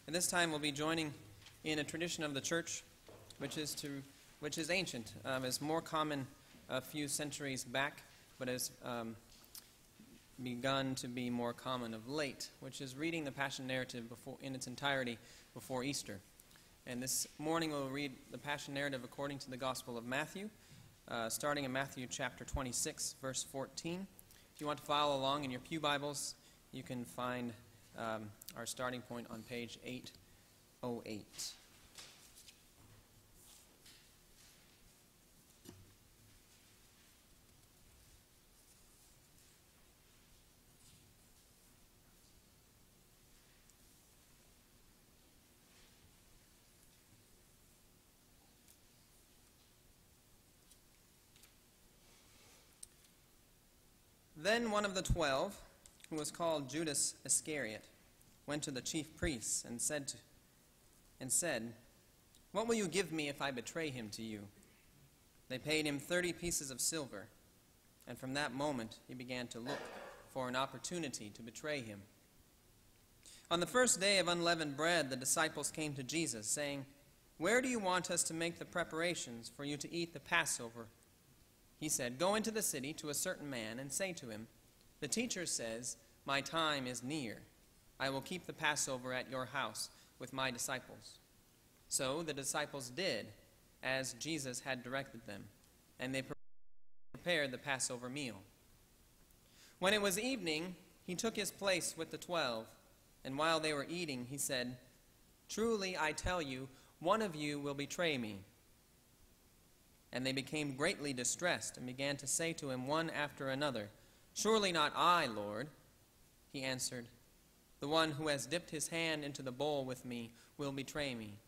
And this time we'll be joining in a tradition of the church which is ancient, is more common a few centuries back, but has begun to be more common of late, which is reading the Passion narrative in its entirety before Easter. And this morning we'll read the Passion narrative according to the Gospel of Matthew, starting in Matthew chapter 26, verse 14. If you want to follow along in your pew Bibles, you can find our starting point on page 808. Then one of the 12, who was called Judas Iscariot, went to the chief priests and said, "What will you give me if I betray him to you?" They paid him 30 pieces of silver, and from that moment he began to look for an opportunity to betray him. On the first day of unleavened bread, the disciples came to Jesus, saying, "Where do you want us to make the preparations for you to eat the Passover?" He said, "Go into the city to a certain man and say to him, 'The teacher says, my time is near. I will keep the Passover at your house with my disciples.'" So the disciples did as Jesus had directed them, and they prepared the Passover meal. When it was evening, he took his place with the 12, and while they were eating, he said, "Truly I tell you, one of you will betray me." And they became greatly distressed and began to say to him one after another, "Surely not I, Lord." He answered, "The one who has dipped his hand into the bowl with me will betray me.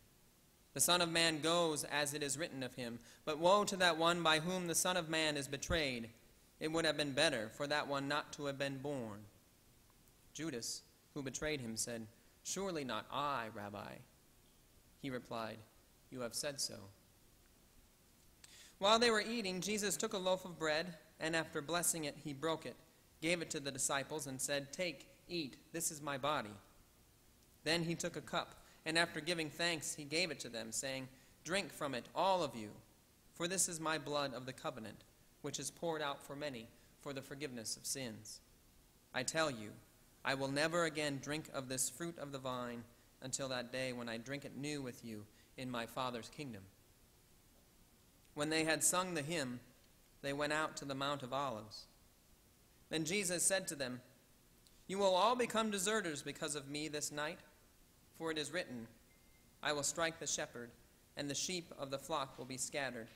The Son of Man goes as it is written of him, but woe to that one by whom the Son of Man is betrayed. It would have been better for that one not to have been born." Judas, who betrayed him, said, "Surely not I, Rabbi." He replied, "You have said so." While they were eating, Jesus took a loaf of bread, and after blessing it, he broke it, gave it to the disciples, and said, "Take, eat, this is my body." Then he took a cup, and after giving thanks, he gave it to them, saying, "Drink from it, all of you, for this is my blood of the covenant, which is poured out for many for the forgiveness of sins. I tell you, I will never again drink of this fruit of the vine until that day when I drink it new with you in my Father's kingdom." When they had sung the hymn, they went out to the Mount of Olives. Then Jesus said to them, "You will all become deserters because of me this night, for it is written, 'I will strike the shepherd, and the sheep of the flock will be scattered.'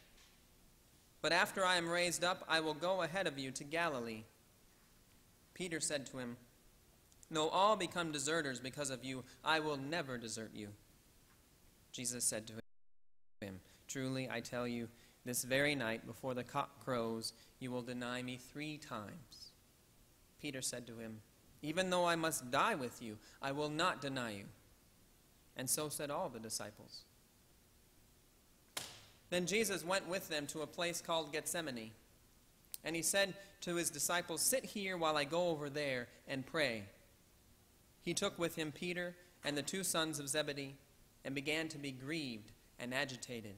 But after I am raised up, I will go ahead of you to Galilee." Peter said to him, "Though all become deserters because of you, I will never desert you." Jesus said to him, "Truly I tell you, this very night before the cock crows, you will deny me 3 times. Peter said to him, "Even though I must die with you, I will not deny you." And so said all the disciples. Then Jesus went with them to a place called Gethsemane, and he said to his disciples, "Sit here while I go over there and pray." He took with him Peter and the 2 sons of Zebedee, and began to be grieved and agitated.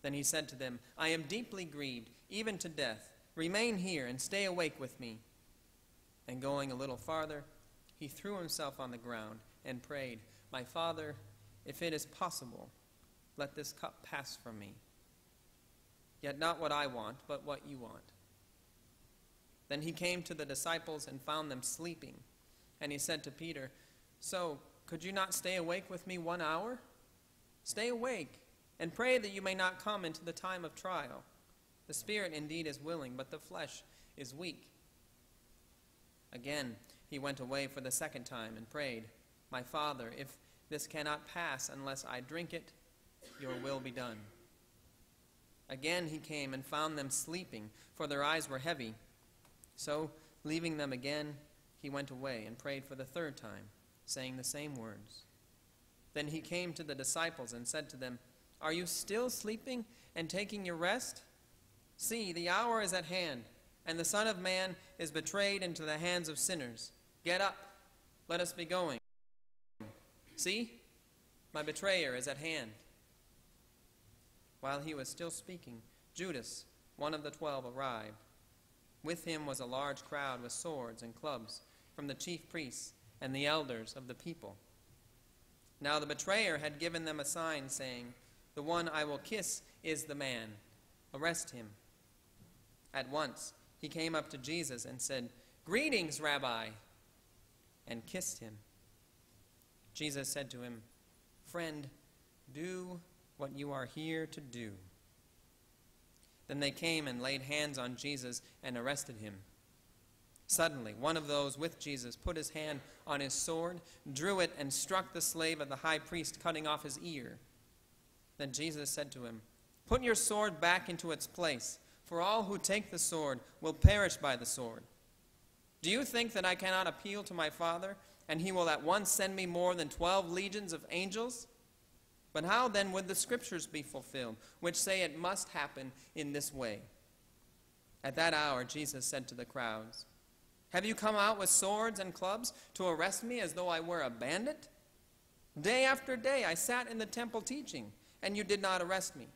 Then he said to them, "I am deeply grieved, even to death. Remain here and stay awake with me." And going a little farther, he threw himself on the ground and prayed, "My Father, if it is possible, let this cup pass from me. Yet not what I want, but what you want." Then he came to the disciples and found them sleeping. And he said to Peter, "So, could you not stay awake with me 1 hour? Stay awake and pray that you may not come into the time of trial. The spirit indeed is willing, but the flesh is weak." Again he went away for the 2nd time and prayed, "My Father, if this cannot pass unless I drink it, your will be done." Again he came and found them sleeping, for their eyes were heavy. So, leaving them again, he went away and prayed for the 3rd time, saying the same words. Then he came to the disciples and said to them, "Are you still sleeping and taking your rest? See, the hour is at hand, and the Son of Man is betrayed into the hands of sinners. Get up, let us be going. See, My betrayer is at hand." While he was still speaking, Judas, one of the 12, arrived. With him was a large crowd with swords and clubs from the chief priests and the elders of the people. Now the betrayer had given them a sign, saying, "The one I will kiss is the man. Arrest him." At once he came up to Jesus and said, "Greetings, Rabbi," and kissed him. Jesus said to him, "Friend, do what you are here to do." Then they came and laid hands on Jesus and arrested him. Suddenly, one of those with Jesus put his hand on his sword, drew it, and struck the slave of the high priest, cutting off his ear. Then Jesus said to him, "Put your sword back into its place, for all who take the sword will perish by the sword. Do you think that I cannot appeal to my Father, and he will at once send me more than 12 legions of angels? But how then would the Scriptures be fulfilled, which say it must happen in this way?" At that hour Jesus said to the crowds, "Have you come out with swords and clubs to arrest me as though I were a bandit? Day after day I sat in the temple teaching, and you did not arrest me.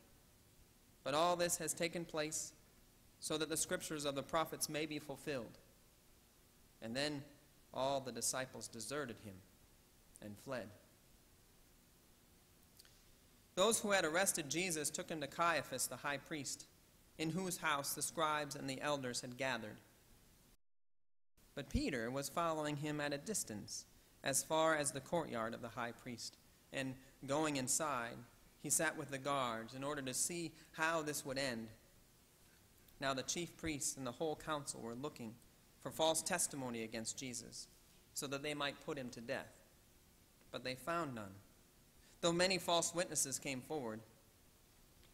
But all this has taken place so that the Scriptures of the prophets may be fulfilled." And then all the disciples deserted him and fled. Those who had arrested Jesus took him to Caiaphas the high priest, in whose house the scribes and the elders had gathered. But Peter was following him at a distance, as far as the courtyard of the high priest, and going inside, he sat with the guards in order to see how this would end. Now the chief priests and the whole council were looking for false testimony against Jesus, so that they might put him to death. But they found none, though many false witnesses came forward.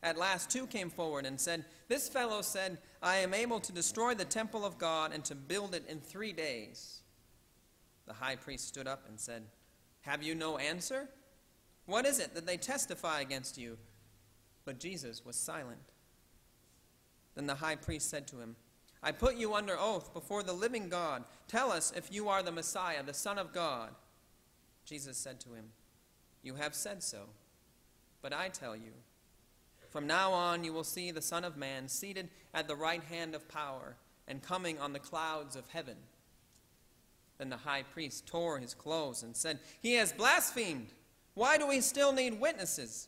At last 2 came forward and said, "This fellow said, 'I am able to destroy the temple of God and to build it in 3 days.'" The high priest stood up and said, "Have you no answer? What is it that they testify against you?" But Jesus was silent. Then the high priest said to him, "I put you under oath before the living God. Tell us if you are the Messiah, the Son of God." Jesus said to him, "You have said so. But I tell you, from now on you will see the Son of Man seated at the right hand of power and coming on the clouds of heaven." Then the high priest tore his clothes and said, "He has blasphemed. Why do we still need witnesses?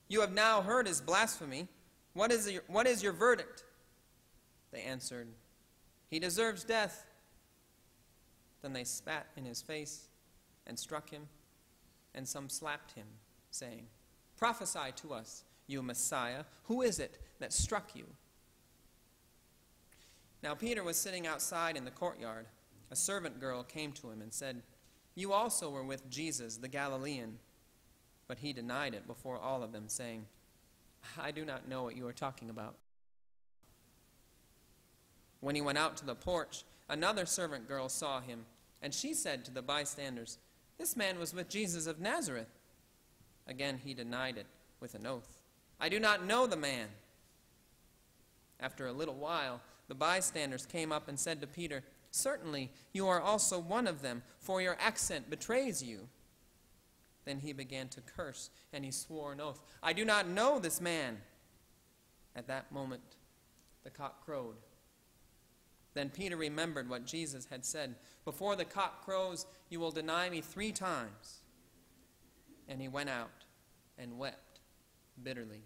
You have now heard his blasphemy. What is your verdict?" They answered, "He deserves death." Then they spat in his face and struck him, and some slapped him, saying, "Prophesy to us, you Messiah. Who is it that struck you?" Now Peter was sitting outside in the courtyard. A servant girl came to him and said, "You also were with Jesus the Galilean." But he denied it before all of them, saying, "I do not know what you are talking about." When he went out to the porch, another servant girl saw him, and she said to the bystanders, "This man was with Jesus of Nazareth." Again he denied it with an oath, "I do not know the man." After a little while, the bystanders came up and said to Peter, "Certainly you are also one of them, for your accent betrays you." Then he began to curse, and he swore an oath, "I do not know this man." At that moment, the cock crowed. Then Peter remembered what Jesus had said, "Before the cock crows, you will deny me 3 times." And he went out and wept bitterly.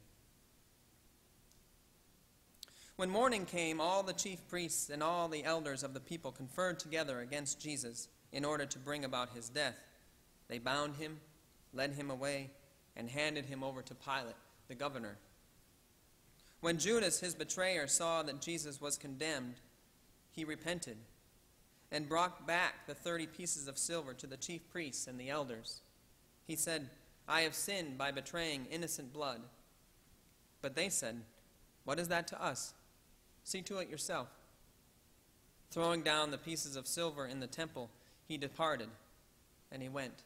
When morning came, all the chief priests and all the elders of the people conferred together against Jesus in order to bring about his death. They bound him, led him away, and handed him over to Pilate, the governor. When Judas, his betrayer, saw that Jesus was condemned, he repented and brought back the 30 pieces of silver to the chief priests and the elders. He said, "I have sinned by betraying innocent blood." But they said, "What is that to us? See to it yourself." Throwing down the pieces of silver in the temple, he departed, and he went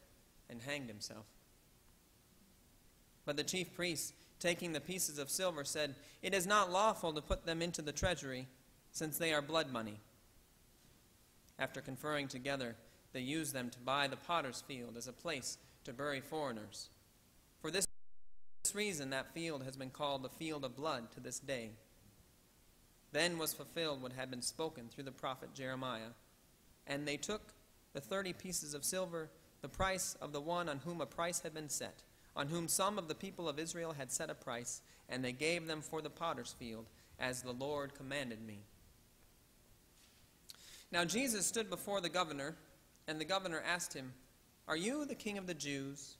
and hanged himself. But the chief priests, taking the pieces of silver, said, "It is not lawful to put them into the treasury, since they are blood money." After conferring together, they used them to buy the potter's field as a place to bury foreigners. For this reason that field has been called the field of blood to this day. Then was fulfilled what had been spoken through the prophet Jeremiah. And they took the 30 pieces of silver, the price of the one on whom a price had been set, on whom some of the people of Israel had set a price, and they gave them for the potter's field, as the Lord commanded me. Now Jesus stood before the governor, and the governor asked him, "Are you the king of the Jews?"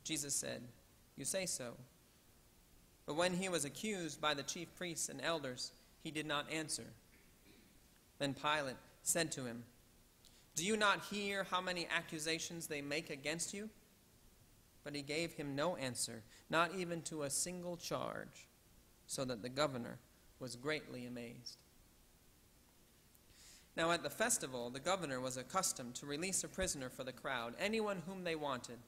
Jesus said, "You say so." But when he was accused by the chief priests and elders, he did not answer. Then Pilate said to him, "Do you not hear how many accusations they make against you?" But he gave him no answer, not even to a single charge, so that the governor was greatly amazed. Now at the festival, the governor was accustomed to release a prisoner for the crowd, anyone whom they wanted.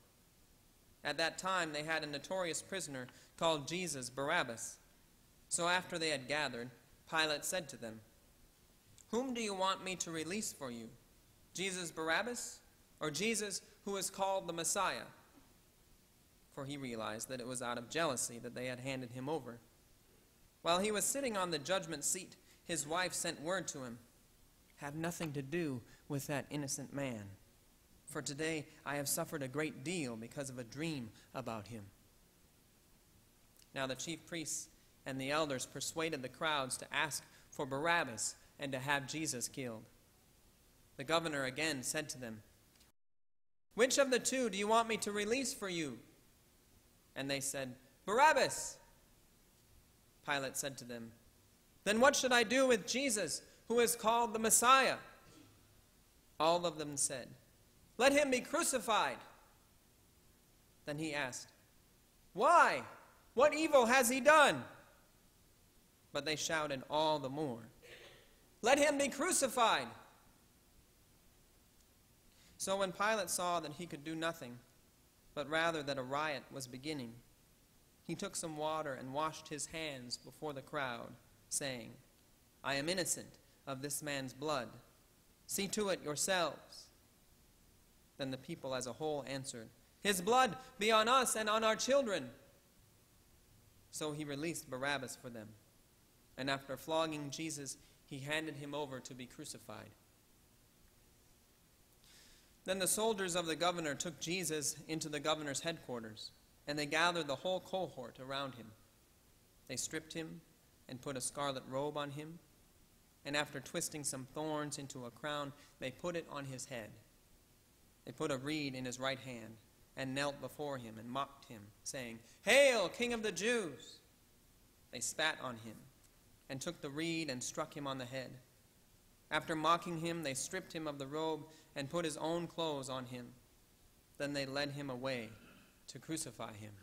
At that time they had a notorious prisoner called Jesus Barabbas. So after they had gathered, Pilate said to them, "Whom do you want me to release for you, Jesus Barabbas, or Jesus who is called the Messiah?" For he realized that it was out of jealousy that they had handed him over. While he was sitting on the judgment seat, his wife sent word to him, "Have nothing to do with that innocent man, for today I have suffered a great deal because of a dream about him." Now the chief priests and the elders persuaded the crowds to ask for Barabbas and to have Jesus killed. The governor again said to them, "Which of the two do you want me to release for you?" And they said, "Barabbas." Pilate said to them, "Then what should I do with Jesus, who is called the Messiah?" All of them said, "Let him be crucified." Then he asked, "Why? What evil has he done?" But they shouted all the more, "Let him be crucified." So when Pilate saw that he could do nothing, but rather that a riot was beginning, he took some water and washed his hands before the crowd, saying, "I am innocent of this man's blood. See to it yourselves." Then the people as a whole answered, "His blood be on us and on our children." So he released Barabbas for them, and after flogging Jesus, he handed him over to be crucified. Then the soldiers of the governor took Jesus into the governor's headquarters, and they gathered the whole cohort around him. They stripped him and put a scarlet robe on him, and after twisting some thorns into a crown, they put it on his head. They put a reed in his right hand and knelt before him and mocked him, saying, "Hail, King of the Jews!" They spat on him and took the reed and struck him on the head. After mocking him, they stripped him of the robe and put his own clothes on him. Then they led him away to crucify him.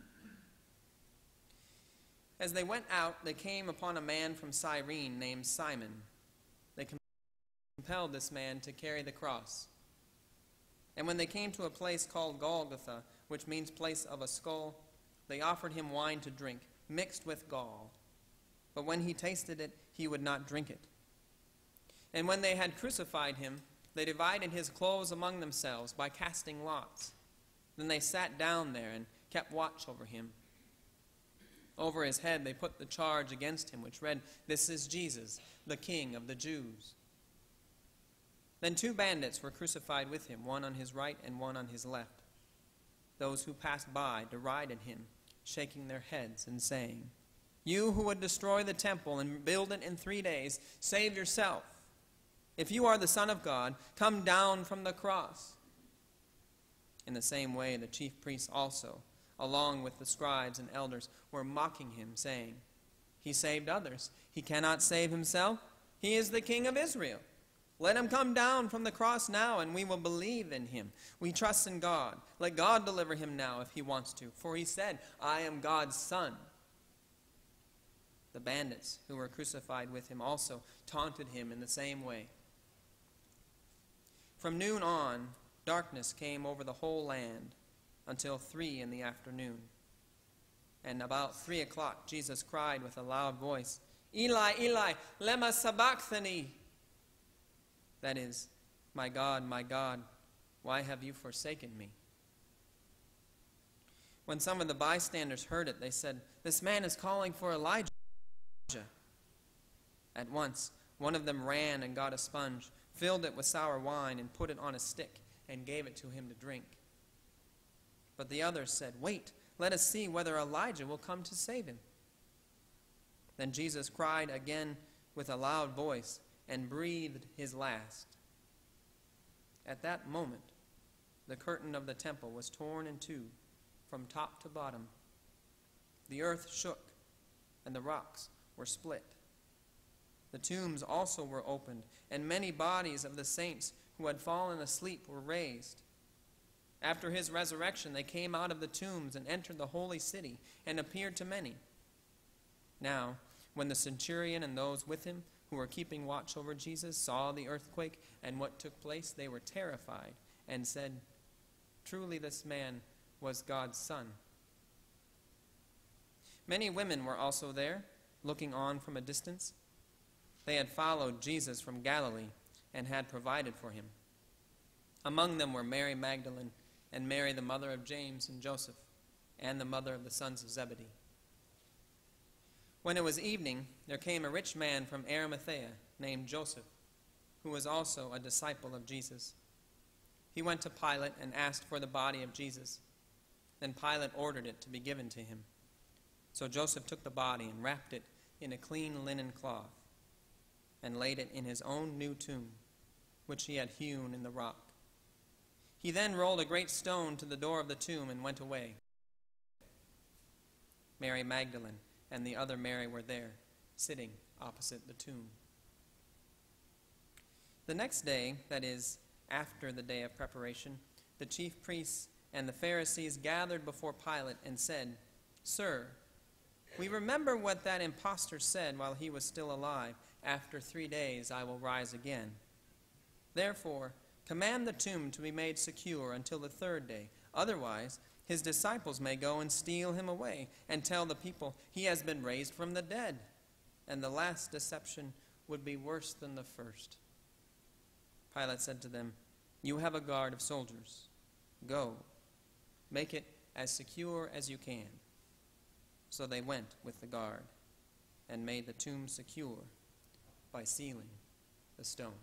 As they went out, they came upon a man from Cyrene named Simon. They compelled this man to carry the cross. And when they came to a place called Golgotha, which means place of a skull, they offered him wine to drink, mixed with gall. But when he tasted it, he would not drink it. And when they had crucified him, they divided his clothes among themselves by casting lots. Then they sat down there and kept watch over him. Over his head they put the charge against him, which read, "This is Jesus, the King of the Jews." Then 2 bandits were crucified with him, one on his right and one on his left. Those who passed by derided him, shaking their heads and saying, "You who would destroy the temple and build it in 3 days, save yourself. If you are the Son of God, come down from the cross." In the same way, the chief priests also, along with the scribes and elders, were mocking him, saying, "He saved others. He cannot save himself. He is the King of Israel. Let him come down from the cross now, and we will believe in him. We trust in God. Let God deliver him now if he wants to, for he said, 'I am God's son.'" The bandits who were crucified with him also taunted him in the same way. From noon on, darkness came over the whole land until 3 in the afternoon. And about 3 o'clock, Jesus cried with a loud voice, "Eli, Eli, lema sabachthani?" That is, my God, why have you forsaken me?" When some of the bystanders heard it, they said, "This man is calling for Elijah." At once, one of them ran and got a sponge, filled it with sour wine, and put it on a stick, and gave it to him to drink. But the others said, "Wait, let us see whether Elijah will come to save him." Then Jesus cried again with a loud voice and breathed his last. At that moment, the curtain of the temple was torn in two from top to bottom. The earth shook, and the rocks were split. The tombs also were opened, and many bodies of the saints who had fallen asleep were raised. After his resurrection, they came out of the tombs and entered the holy city and appeared to many. Now, when the centurion and those with him who were keeping watch over Jesus saw the earthquake and what took place, they were terrified and said, "Truly this man was God's Son." Many women were also there, looking on from a distance. They had followed Jesus from Galilee and had provided for him. Among them were Mary Magdalene and Mary, the mother of James and Joseph, and the mother of the sons of Zebedee. When it was evening, there came a rich man from Arimathea named Joseph, who was also a disciple of Jesus. He went to Pilate and asked for the body of Jesus. Then Pilate ordered it to be given to him. So Joseph took the body and wrapped it in a clean linen cloth and laid it in his own new tomb, which he had hewn in the rock. He then rolled a great stone to the door of the tomb and went away. Mary Magdalene and the other Mary were there, sitting opposite the tomb. The next day, that is, after the day of preparation, the chief priests and the Pharisees gathered before Pilate and said, "Sir, we remember what that impostor said while he was still alive. 'After 3 days I will rise again.' Therefore, command the tomb to be made secure until the 3rd day. Otherwise, his disciples may go and steal him away and tell the people he has been raised from the dead. And the last deception would be worse than the first." Pilate said to them, "You have a guard of soldiers. Go, make it as secure as you can." So they went with the guard and made the tomb secure by sealing the stone.